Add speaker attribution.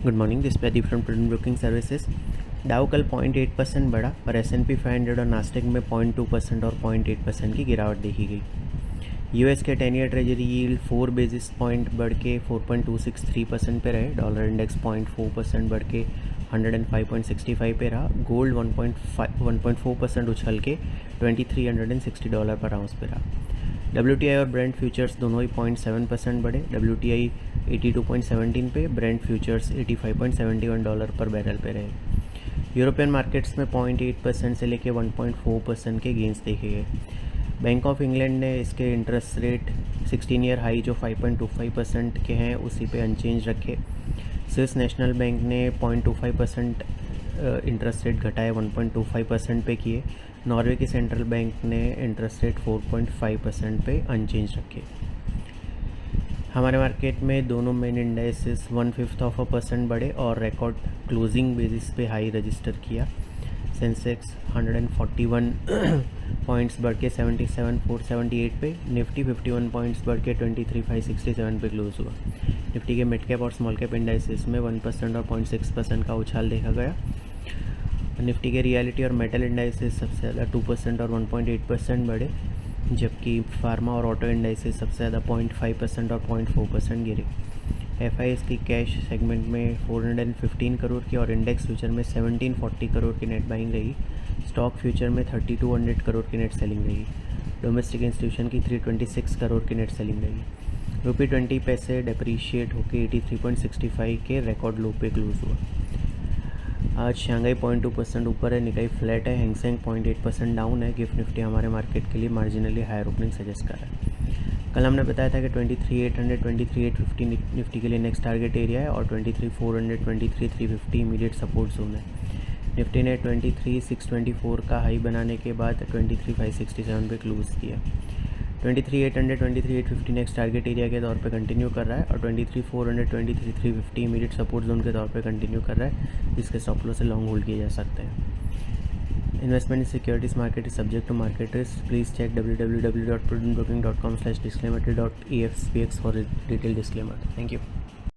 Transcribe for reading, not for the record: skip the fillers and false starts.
Speaker 1: Good morning, this Pradeep from prudent broking services. डाउ कल 0.8% बढ़ा और S&P 500 और नास्टेक में 0.2% और 0.8% की गिरावट देखी गई। यूएस के 10 year treasury yield 4 basis point बढ़ के 4.263% पे रहे। डॉलर इंडेक्स 0.4% बढ़ के 105.65 पे रहा। गोल्ड 1.4% उछल के $2360 पर आउंस पे रहा। WTI और ब्रेंट फ्यूचर्स दोनों ही 0.7% बढ़े। WTI 82.17 पे, ब्रेंट फ्यूचर्स $85.71 पर बैरल पे रहे। यूरोपियन मार्केट्स में 0.8% से लेके 1.4% के गेंस देखे गए। बैंक ऑफ इंग्लैंड ने इसके इंटरेस्ट रेट 16 ईयर हाई जो 5.25% के हैं उसी पे अनचेंज रखे। स्विस नेशनल बैंक ने 0.25% इंटरेस्ट रेट घटाए 1.25% पे किए। नॉर्वे की सेंट्रल बैंक ने इंटरेस्ट रेट 4.5% पे अनचेंज रखे। हमारे मार्केट में दोनों मेन इंडाइसेस 1/5% बढ़े और रिकॉर्ड क्लोजिंग बेसिस पे हाई रजिस्टर किया। सेंसेक्स 141 पॉइंट्स बढ़ के 77,478 पे, निफ्टी 51 पॉइंट्स बढ़ के 23,567 पे क्लोज हुआ। निफ्टी के मिड कैप और स्मॉल कैप इंडाइसेस में 1% और 0.6% का उछाल देखा गया। निफ्टी के रियलिटी और मेटल इंडाइसेस सबसे ज़्यादा 2% और 1.8% बढ़े, जबकि फार्मा और ऑटो इंडाइसेस सबसे ज़्यादा 0.5% और 0.4% गिरे। FIs की कैश सेगमेंट में 415 करोड़ की और इंडेक्स फ्यूचर में 1740 करोड़ की नेट बाइंग रही। स्टॉक फ्यूचर में 3200 करोड़ की नेट सेलिंग रही। डोमेस्टिक इंस्टीट्यूशन की 326 करोड़ की नेट सेलिंग रही। रुपये 20 पैसे डेप्रीशिएट होकर 83.65 के रिकॉर्ड लो पे क्लोज हुआ। आज शंघाई 0.2% ऊपर है, निकाई फ्लैट है, हैंगसेंग 0.8% डाउन है। गिफ्ट निफ्टी हमारे मार्केट के लिए मार्जिनली हायर ओपनिंग सजेस्ट कर रहा है। कल हमने बताया था कि 23,800 23,850 निफ्टी के लिए नेक्स्ट टारगेट एरिया है और 23,400 23,350 इमीडिएट सपोर्ट जोन है। निफ्टी ने 23,624 का हाई बनाने के बाद 23,567 पे क्लोज किया। 23,800 23,850 नेक्स्ट टारगेट एरिया के तौर पे कंटिन्यू कर रहा है और 23,400 23,350 इमीडिएट सपोर्ट जोन के तौर पे कंटिन्यू कर रहा है, जिसके स्टॉप लॉस से लॉन्ग होल्ड किए जा सकते हैं। Investment in securities market is subject to market risk. Please check www.prudentbroking.com/disclaimer.efspx for a detailed disclaimer. Thank you.